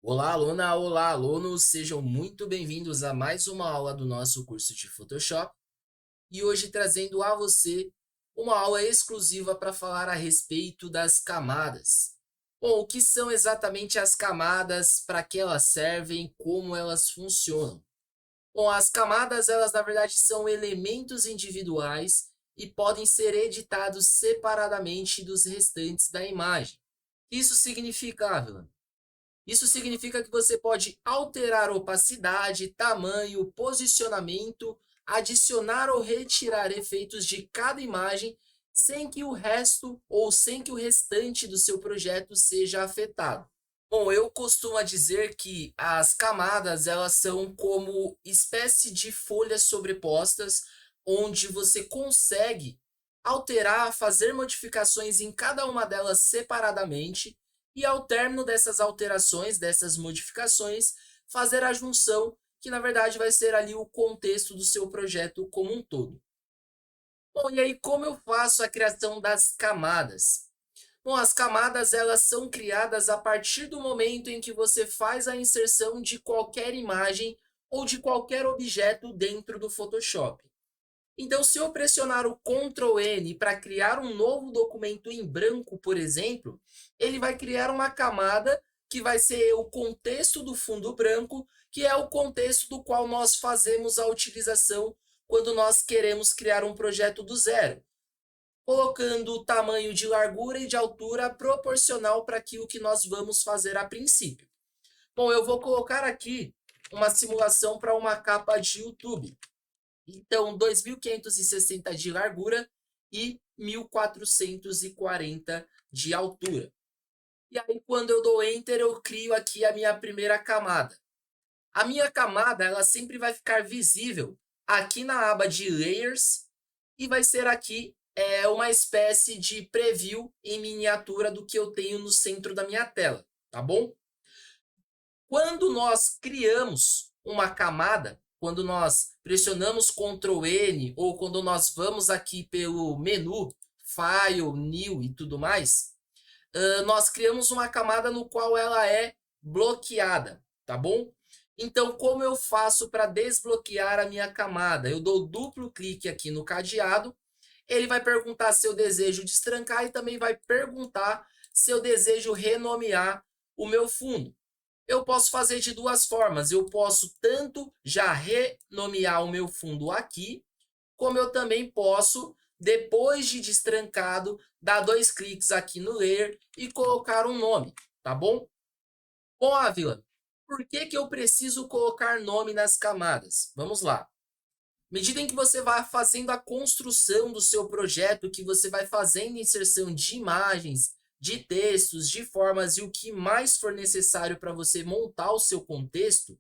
Olá, aluna! Olá, alunos! Sejam muito bem-vindos a mais uma aula do nosso curso de Photoshop e hoje trazendo a você uma aula exclusiva para falar a respeito das camadas. Bom, o que são exatamente as camadas, para que elas servem, como elas funcionam? Bom, as camadas, elas na verdade são elementos individuais e podem ser editados separadamente dos restantes da imagem. Isso significa, Ávila? Isso significa que você pode alterar opacidade, tamanho, posicionamento, adicionar ou retirar efeitos de cada imagem sem que o resto ou sem que o restante do seu projeto seja afetado. Bom, eu costumo dizer que as camadas elas são como espécie de folhas sobrepostas, onde você consegue alterar, fazer modificações em cada uma delas separadamente, e ao término dessas alterações, dessas modificações, fazer a junção, que na verdade vai ser ali o contexto do seu projeto como um todo. Bom, e aí como eu faço a criação das camadas? Bom, as camadas elas são criadas a partir do momento em que você faz a inserção de qualquer imagem ou de qualquer objeto dentro do Photoshop. Então, se eu pressionar o Ctrl N para criar um novo documento em branco, por exemplo, ele vai criar uma camada que vai ser o contexto do fundo branco, que é o contexto do qual nós fazemos a utilização quando nós queremos criar um projeto do zero, colocando o tamanho de largura e de altura proporcional para aquilo que nós vamos fazer a princípio. Bom, eu vou colocar aqui uma simulação para uma capa de YouTube. Então, 2.560 de largura e 1.440 de altura. E aí, quando eu dou Enter, eu crio aqui a minha primeira camada. A minha camada, ela sempre vai ficar visível aqui na aba de Layers e vai ser aqui uma espécie de preview em miniatura do que eu tenho no centro da minha tela, tá bom? Quando nós criamos uma camada, quando nós pressionamos Ctrl N ou quando nós vamos aqui pelo menu File, New e tudo mais, nós criamos uma camada no qual ela é bloqueada, tá bom? Então, como eu faço para desbloquear a minha camada? Eu dou duplo clique aqui no cadeado, ele vai perguntar se eu desejo destrancar e também vai perguntar se eu desejo renomear o meu fundo. Eu posso fazer de duas formas. Eu posso tanto já renomear o meu fundo aqui, como eu também posso, depois de destrancado, dar dois cliques aqui no layer e colocar um nome, tá bom? Bom, Ávila, por que eu preciso colocar nome nas camadas? Vamos lá. À medida em que você vai fazendo a construção do seu projeto, que você vai fazendo inserção de imagens, de textos, de formas e o que mais for necessário para você montar o seu contexto,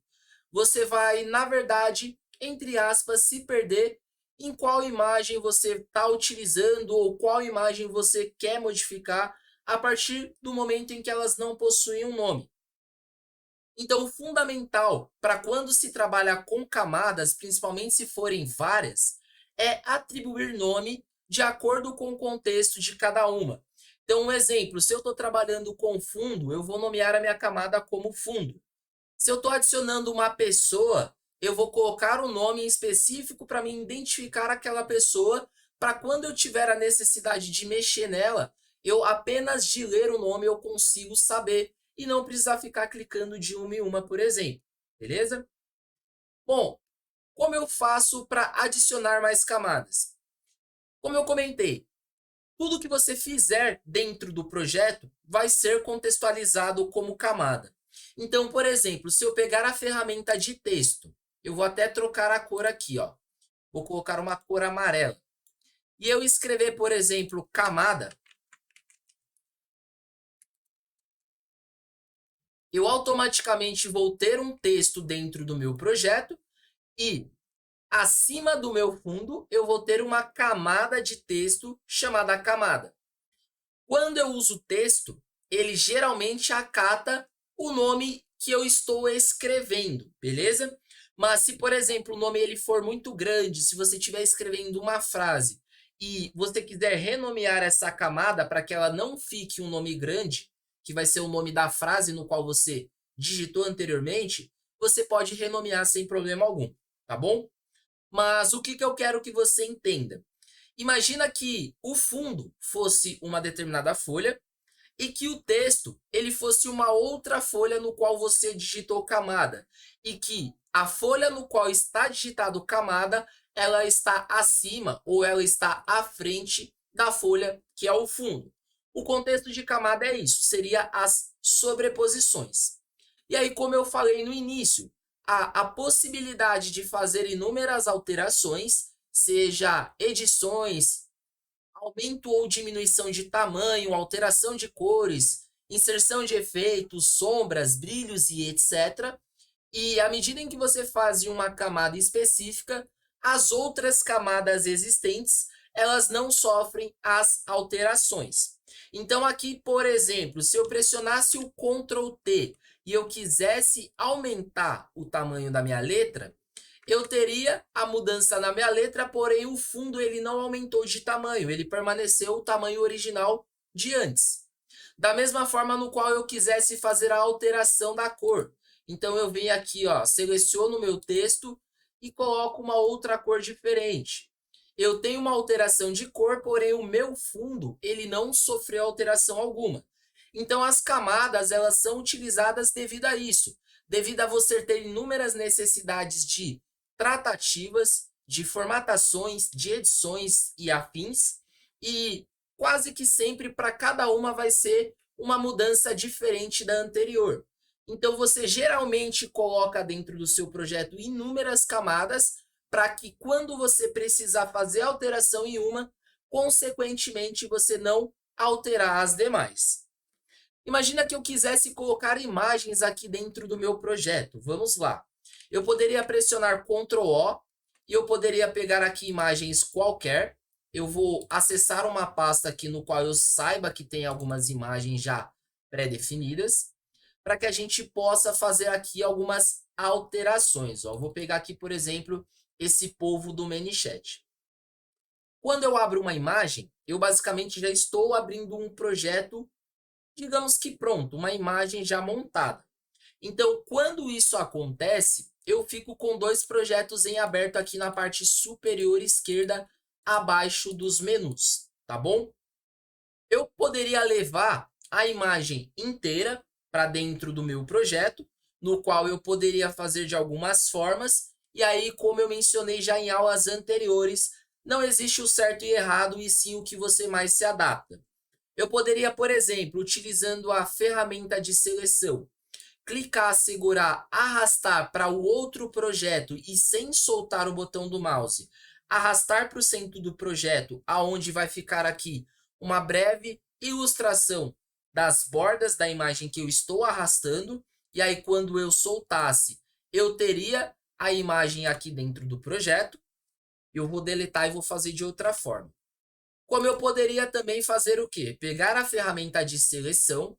você vai, na verdade, entre aspas, se perder em qual imagem você está utilizando ou qual imagem você quer modificar a partir do momento em que elas não possuem um nome. Então, o fundamental para quando se trabalha com camadas, principalmente se forem várias, é atribuir nome de acordo com o contexto de cada uma. Então, um exemplo, se eu estou trabalhando com fundo, eu vou nomear a minha camada como fundo. Se eu estou adicionando uma pessoa, eu vou colocar um nome específico para me identificar aquela pessoa, para quando eu tiver a necessidade de mexer nela, eu apenas de ler o nome eu consigo saber e não precisar ficar clicando de uma em uma, por exemplo. Beleza? Bom, como eu faço para adicionar mais camadas? Como eu comentei, tudo que você fizer dentro do projeto vai ser contextualizado como camada. Então, por exemplo, se eu pegar a ferramenta de texto, eu vou até trocar a cor aqui, ó. Vou colocar uma cor amarela. E eu escrever, por exemplo, camada, eu automaticamente vou ter um texto dentro do meu projeto e acima do meu fundo eu vou ter uma camada de texto chamada camada. Quando eu uso texto, ele geralmente acata o nome que eu estou escrevendo, beleza? Mas se, por exemplo, o nome ele for muito grande, se você estiver escrevendo uma frase e você quiser renomear essa camada para que ela não fique um nome grande, que vai ser o nome da frase no qual você digitou anteriormente, você pode renomear sem problema algum, tá bom? Mas o que eu quero que você entenda? Imagina que o fundo fosse uma determinada folha e que o texto ele fosse uma outra folha no qual você digitou camada e que a folha no qual está digitado camada ela está acima ou ela está à frente da folha que é o fundo. O contexto de camada é isso, seria as sobreposições. E aí, como eu falei no início, a possibilidade de fazer inúmeras alterações, seja edições, aumento ou diminuição de tamanho, alteração de cores, inserção de efeitos, sombras, brilhos e etc. E à medida em que você faz uma camada específica, as outras camadas existentes, elas não sofrem as alterações. Então aqui, por exemplo, se eu pressionasse o Ctrl T e eu quisesse aumentar o tamanho da minha letra, eu teria a mudança na minha letra, porém o fundo ele não aumentou de tamanho, ele permaneceu o tamanho original de antes. Da mesma forma no qual eu quisesse fazer a alteração da cor. Então eu venho aqui, ó, seleciono o meu texto e coloco uma outra cor diferente. Eu tenho uma alteração de cor, porém o meu fundo ele não sofreu alteração alguma. Então as camadas elas são utilizadas devido a isso, devido a você ter inúmeras necessidades de tratativas, de formatações, de edições e afins, e quase que sempre para cada uma vai ser uma mudança diferente da anterior. Então você geralmente coloca dentro do seu projeto inúmeras camadas para que quando você precisar fazer alteração em uma, consequentemente você não alterar as demais. Imagina que eu quisesse colocar imagens aqui dentro do meu projeto. Vamos lá. Eu poderia pressionar Ctrl O e eu poderia pegar aqui imagens qualquer. Eu vou acessar uma pasta aqui no qual eu saiba que tem algumas imagens já pré-definidas, para que a gente possa fazer aqui algumas alterações. Ó, vou pegar aqui, por exemplo, esse povo do ManyChat. Quando eu abro uma imagem, eu basicamente já estou abrindo um projeto, digamos que pronto, uma imagem já montada. Então, quando isso acontece, eu fico com dois projetos em aberto aqui na parte superior esquerda, abaixo dos menus, tá bom? Eu poderia levar a imagem inteira para dentro do meu projeto, no qual eu poderia fazer de algumas formas, e aí, como eu mencionei já em aulas anteriores, não existe o certo e errado, e sim o que você mais se adapta. Eu poderia, por exemplo, utilizando a ferramenta de seleção, clicar, segurar, arrastar para o outro projeto e sem soltar o botão do mouse, arrastar para o centro do projeto, aonde vai ficar aqui uma breve ilustração das bordas da imagem que eu estou arrastando, e aí quando eu soltasse, eu teria a imagem aqui dentro do projeto. Eu vou deletar e vou fazer de outra forma. Como eu poderia também fazer o quê? Pegar a ferramenta de seleção,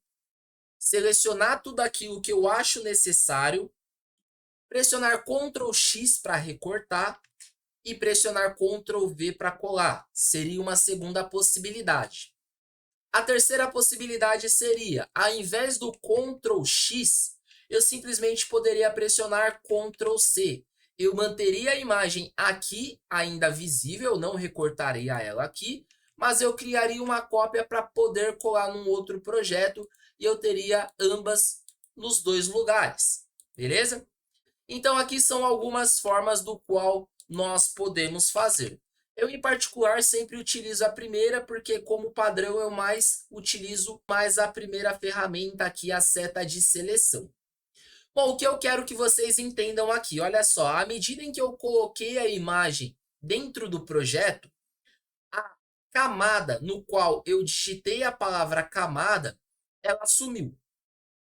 selecionar tudo aquilo que eu acho necessário, pressionar Ctrl X para recortar e pressionar Ctrl V para colar. Seria uma segunda possibilidade. A terceira possibilidade seria, ao invés do Ctrl X, eu simplesmente poderia pressionar Ctrl C. Eu manteria a imagem aqui ainda visível, não recortaria ela aqui, mas eu criaria uma cópia para poder colar num outro projeto e eu teria ambas nos dois lugares, beleza? Então aqui são algumas formas do qual nós podemos fazer. Eu, em particular, sempre utilizo a primeira, porque como padrão eu utilizo mais a primeira ferramenta aqui, a seta de seleção. Bom, o que eu quero que vocês entendam aqui, olha só, à medida em que eu coloquei a imagem dentro do projeto, a camada no qual eu digitei a palavra camada, ela sumiu.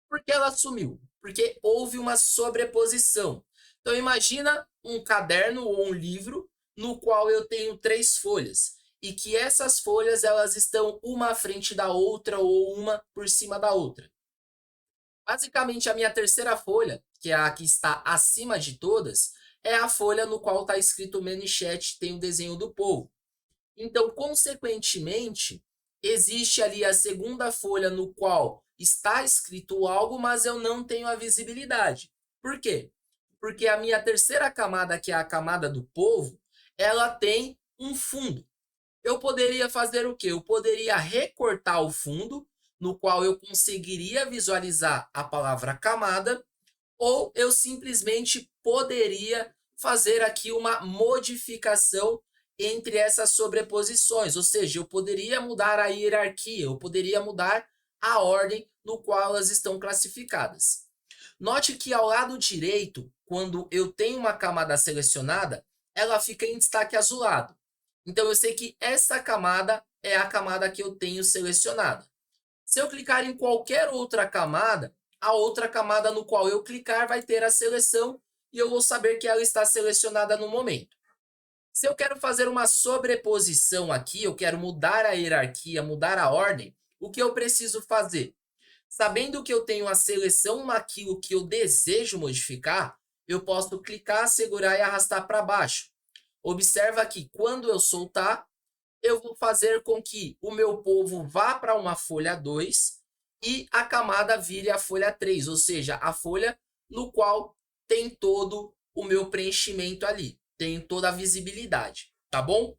Por que ela sumiu? Porque houve uma sobreposição. Então imagina um caderno ou um livro no qual eu tenho 3 folhas e que essas folhas elas estão uma à frente da outra ou uma por cima da outra. Basicamente a minha terceira folha, que é a que está acima de todas, é a folha no qual está escrito ManyChat, tem o desenho do povo. Então, consequentemente, existe ali a segunda folha no qual está escrito algo, mas eu não tenho a visibilidade. Por quê? Porque a minha terceira camada, que é a camada do povo, ela tem um fundo. Eu poderia fazer o quê? Eu poderia recortar o fundo, no qual eu conseguiria visualizar a palavra camada, ou eu simplesmente poderia fazer aqui uma modificação entre essas sobreposições, ou seja, eu poderia mudar a hierarquia, eu poderia mudar a ordem no qual elas estão classificadas. Note que ao lado direito, quando eu tenho uma camada selecionada, ela fica em destaque azulado. Então eu sei que essa camada é a camada que eu tenho selecionada. Se eu clicar em qualquer outra camada, a outra camada no qual eu clicar vai ter a seleção e eu vou saber que ela está selecionada no momento. Se eu quero fazer uma sobreposição aqui, eu quero mudar a hierarquia, mudar a ordem, o que eu preciso fazer? Sabendo que eu tenho a seleção naquilo que eu desejo modificar, eu posso clicar, segurar e arrastar para baixo. Observa que quando eu soltar, eu vou fazer com que o meu povo vá para uma folha 2 e a camada vire a folha 3, ou seja, a folha no qual tem todo o meu preenchimento ali, tem toda a visibilidade, tá bom?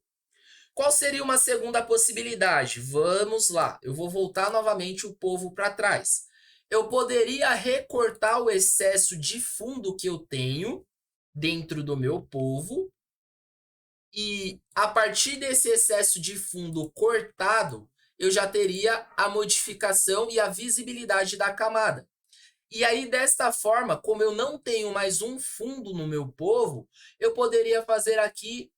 Qual seria uma segunda possibilidade? Vamos lá, eu vou voltar novamente o povo para trás. Eu poderia recortar o excesso de fundo que eu tenho dentro do meu povo e a partir desse excesso de fundo cortado, eu já teria a modificação e a visibilidade da camada. E aí, desta forma, como eu não tenho mais um fundo no meu povo, eu poderia fazer aqui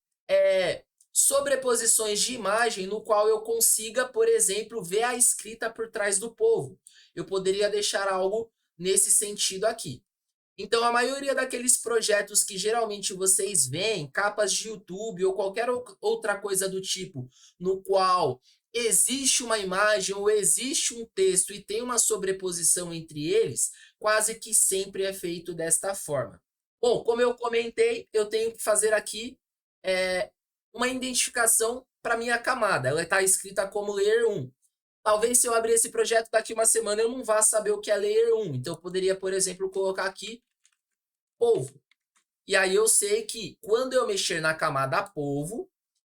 sobreposições de imagem no qual eu consiga, por exemplo, ver a escrita por trás do povo. Eu poderia deixar algo nesse sentido aqui. Então, a maioria daqueles projetos que geralmente vocês veem, capas de YouTube ou qualquer outra coisa do tipo, no qual existe uma imagem ou existe um texto e tem uma sobreposição entre eles, quase que sempre é feito desta forma. Bom, como eu comentei, eu tenho que fazer aqui uma identificação para minha camada. Ela está escrita como Layer 1. Talvez se eu abrir esse projeto daqui uma semana eu não vá saber o que é Layer 1. Então, eu poderia, por exemplo, colocar aqui polvo. E aí eu sei que quando eu mexer na camada polvo,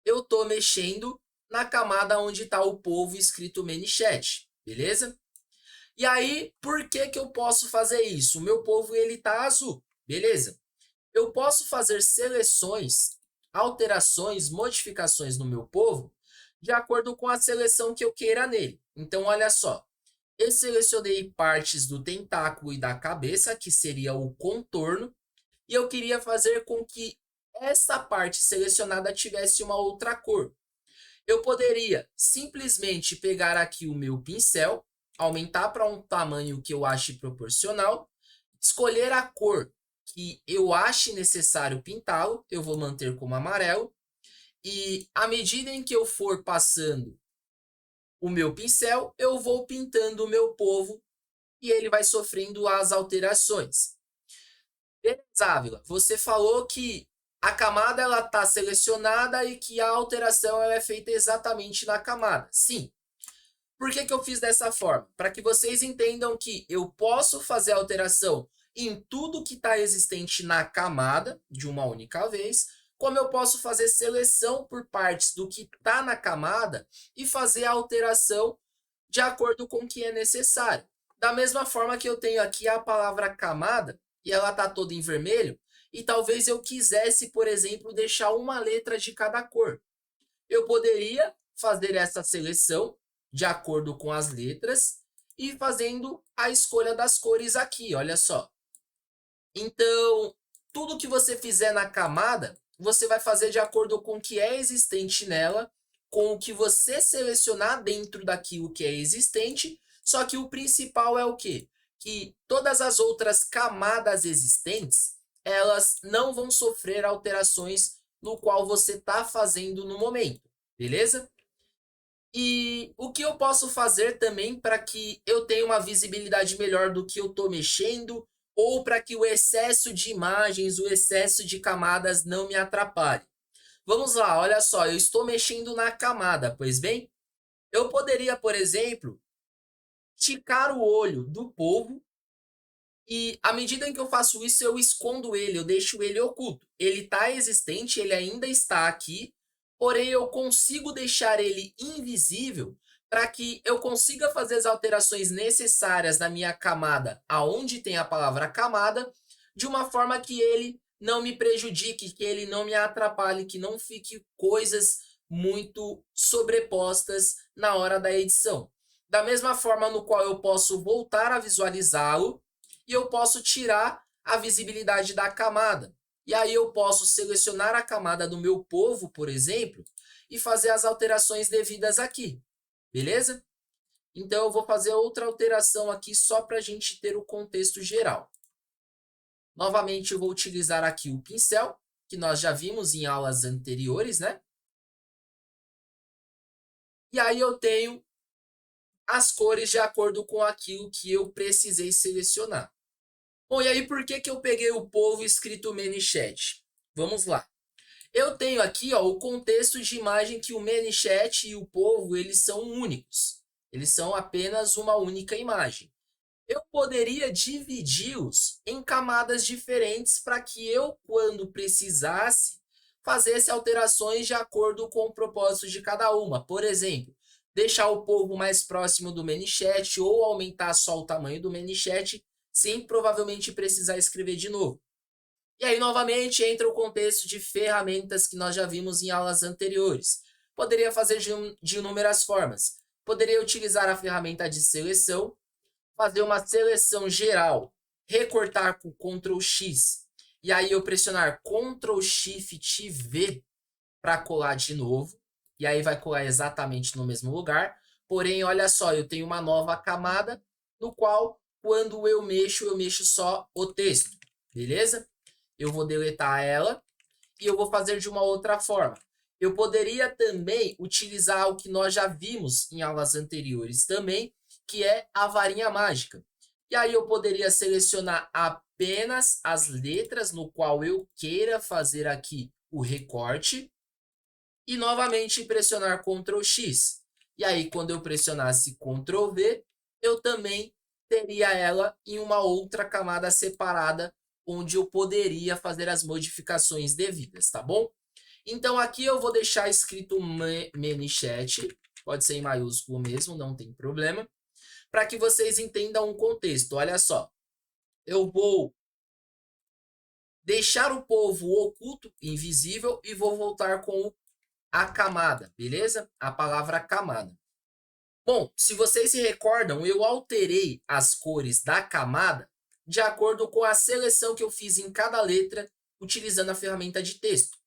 eu estou mexendo na camada onde está o polvo escrito ManyChat, beleza? E aí, por que que eu posso fazer isso? O meu polvo ele está azul, beleza? Eu posso fazer seleções, alterações, modificações no meu polvo de acordo com a seleção que eu queira nele. Então, olha só. Eu selecionei partes do tentáculo e da cabeça, que seria o contorno, e eu queria fazer com que essa parte selecionada tivesse uma outra cor. Eu poderia simplesmente pegar aqui o meu pincel, aumentar para um tamanho que eu ache proporcional, escolher a cor que eu ache necessário pintá-lo, eu vou manter como amarelo, e à medida em que eu for passando o meu pincel, eu vou pintando o meu povo e ele vai sofrendo as alterações. Beleza, Ávila, você falou que a camada ela está selecionada e que a alteração ela é feita exatamente na camada. Sim. Por que que eu fiz dessa forma? Para que vocês entendam que eu posso fazer alteração em tudo que está existente na camada de uma única vez, como eu posso fazer seleção por partes do que está na camada e fazer a alteração de acordo com o que é necessário. Da mesma forma que eu tenho aqui a palavra camada, e ela está toda em vermelho, e talvez eu quisesse, por exemplo, deixar uma letra de cada cor. Eu poderia fazer essa seleção de acordo com as letras e fazendo a escolha das cores aqui, olha só. Então, tudo que você fizer na camada, você vai fazer de acordo com o que é existente nela, com o que você selecionar dentro daquilo que é existente, só que o principal é o quê? Que todas as outras camadas existentes, elas não vão sofrer alterações no qual você está fazendo no momento, beleza? E o que eu posso fazer também para que eu tenha uma visibilidade melhor do que eu estou mexendo, ou para que o excesso de imagens, o excesso de camadas não me atrapalhe? Vamos lá, olha só, eu estou mexendo na camada, pois bem, eu poderia, por exemplo, esticar o olho do polvo e à medida em que eu faço isso, eu escondo ele, eu deixo ele oculto. Ele está existente, ele ainda está aqui, porém eu consigo deixar ele invisível para que eu consiga fazer as alterações necessárias na minha camada, aonde tem a palavra camada, de uma forma que ele não me prejudique, que ele não me atrapalhe, que não fique coisas muito sobrepostas na hora da edição. Da mesma forma no qual eu posso voltar a visualizá-lo, e eu posso tirar a visibilidade da camada. E aí eu posso selecionar a camada do meu povo, por exemplo, e fazer as alterações devidas aqui. Beleza? Então eu vou fazer outra alteração aqui só para a gente ter o contexto geral. Novamente eu vou utilizar aqui o pincel, que nós já vimos em aulas anteriores, né? E aí eu tenho as cores de acordo com aquilo que eu precisei selecionar. Bom, e aí por que eu peguei o povo escrito ManyChat? Vamos lá. Eu tenho aqui ó, o contexto de imagem que o ManyChat e o povo eles são únicos. Eles são apenas uma única imagem. Eu poderia dividi-los em camadas diferentes para que eu, quando precisasse, fizesse alterações de acordo com o propósito de cada uma. Por exemplo, deixar o povo mais próximo do ManyChat ou aumentar só o tamanho do ManyChat sem provavelmente precisar escrever de novo. E aí, novamente, entra o contexto de ferramentas que nós já vimos em aulas anteriores. Poderia fazer de inúmeras formas. Poderia utilizar a ferramenta de seleção, fazer uma seleção geral, recortar com Ctrl X, e aí eu pressionar Ctrl Shift V para colar de novo, e aí vai colar exatamente no mesmo lugar. Porém, olha só, eu tenho uma nova camada, no qual, quando eu mexo só o texto, beleza? Eu vou deletar ela e eu vou fazer de uma outra forma. Eu poderia também utilizar o que nós já vimos em aulas anteriores também, que é a varinha mágica. E aí eu poderia selecionar apenas as letras no qual eu queira fazer aqui o recorte e novamente pressionar Ctrl X. E aí quando eu pressionasse Ctrl V, eu também teria ela em uma outra camada separada onde eu poderia fazer as modificações devidas, tá bom? Então aqui eu vou deixar escrito ManyChat, pode ser em maiúsculo mesmo, não tem problema, para que vocês entendam o contexto. Olha só, eu vou deixar o povo oculto, invisível, e vou voltar com a camada, beleza? A palavra camada. Bom, se vocês se recordam, eu alterei as cores da camada de acordo com a seleção que eu fiz em cada letra, utilizando a ferramenta de texto.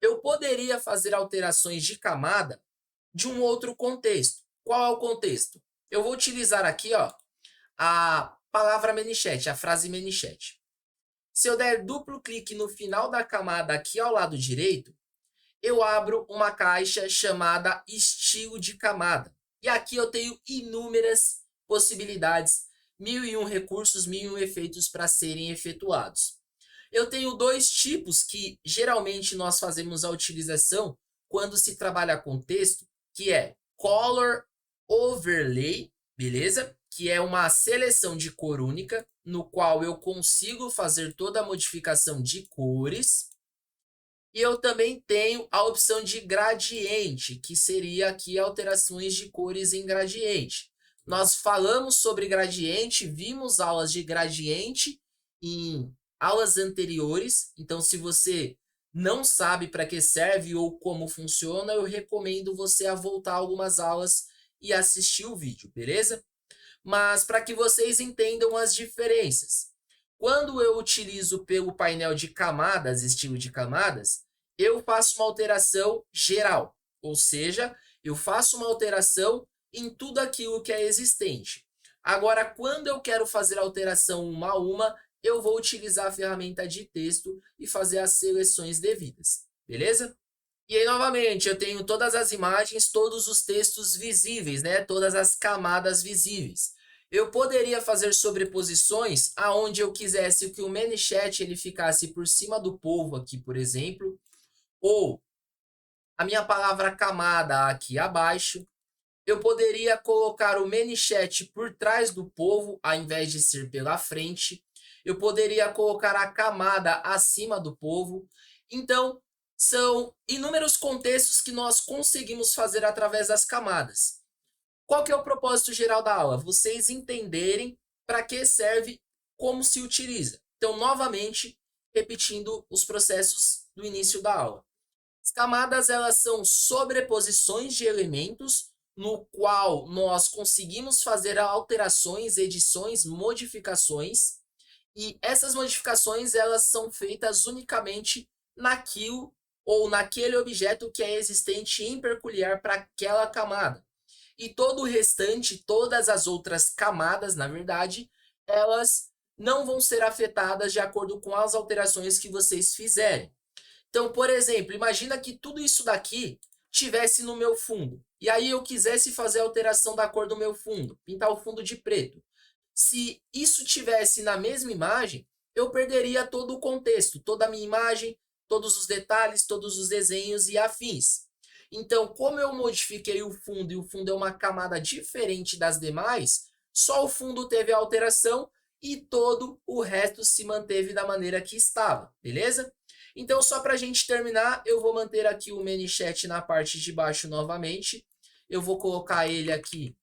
Eu poderia fazer alterações de camada de um outro contexto. Qual é o contexto? Eu vou utilizar aqui ó, a palavra ManyChat, a frase ManyChat. Se eu der duplo clique no final da camada aqui ao lado direito, eu abro uma caixa chamada estilo de camada. E aqui eu tenho inúmeras possibilidades, 1001 recursos, 1001 efeitos para serem efetuados. Eu tenho dois tipos que geralmente nós fazemos a utilização quando se trabalha com texto, que é Color Overlay, beleza? Que é uma seleção de cor única, no qual eu consigo fazer toda a modificação de cores. E eu também tenho a opção de gradiente, que seria aqui alterações de cores em gradiente. Nós falamos sobre gradiente, vimos aulas de gradiente em aulas anteriores. Então, se você não sabe para que serve ou como funciona, eu recomendo você a voltar algumas aulas e assistir o vídeo, beleza? Mas para que vocês entendam as diferenças. Quando eu utilizo pelo painel de camadas, estilo de camadas, eu faço uma alteração geral, ou seja, eu faço uma alteração em tudo aquilo que é existente. Agora, quando eu quero fazer alteração uma a uma, eu vou utilizar a ferramenta de texto e fazer as seleções devidas, beleza? E aí, novamente, eu tenho todas as imagens, todos os textos visíveis, né? Todas as camadas visíveis. Eu poderia fazer sobreposições aonde eu quisesse que o ManyChat ele ficasse por cima do povo aqui, por exemplo, ou a minha palavra camada aqui abaixo. Eu poderia colocar o ManyChat por trás do povo, ao invés de ser pela frente. Eu poderia colocar a camada acima do povo. Então, são inúmeros contextos que nós conseguimos fazer através das camadas. Qual que é o propósito geral da aula? Vocês entenderem para que serve, como se utiliza. Então, novamente, repetindo os processos do início da aula. As camadas, elas são sobreposições de elementos no qual nós conseguimos fazer alterações, edições, modificações, e essas modificações elas são feitas unicamente naquilo ou naquele objeto que é existente em peculiar para aquela camada. E todo o restante, todas as outras camadas, na verdade, elas não vão ser afetadas de acordo com as alterações que vocês fizerem. Então, por exemplo, imagina que tudo isso daqui tivesse no meu fundo. E aí eu quisesse fazer a alteração da cor do meu fundo, pintar o fundo de preto. Se isso tivesse na mesma imagem, eu perderia todo o contexto, toda a minha imagem, todos os detalhes, todos os desenhos e afins. Então, como eu modifiquei o fundo e o fundo é uma camada diferente das demais, só o fundo teve a alteração e todo o resto se manteve da maneira que estava, beleza? Então, só para a gente terminar, eu vou manter aqui o ManyChat na parte de baixo novamente. Eu vou colocar ele aqui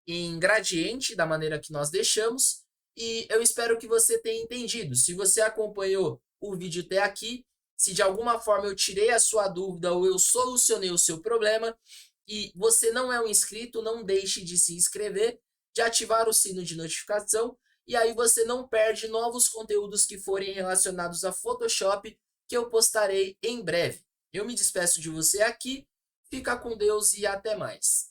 em gradiente, da maneira que nós deixamos. E eu espero que você tenha entendido. Se você acompanhou o vídeo até aqui, se de alguma forma eu tirei a sua dúvida ou eu solucionei o seu problema, e você não é um inscrito, não deixe de se inscrever, de ativar o sino de notificação, e aí você não perde novos conteúdos que forem relacionados a Photoshop, que eu postarei em breve. Eu me despeço de você aqui, fica com Deus e até mais.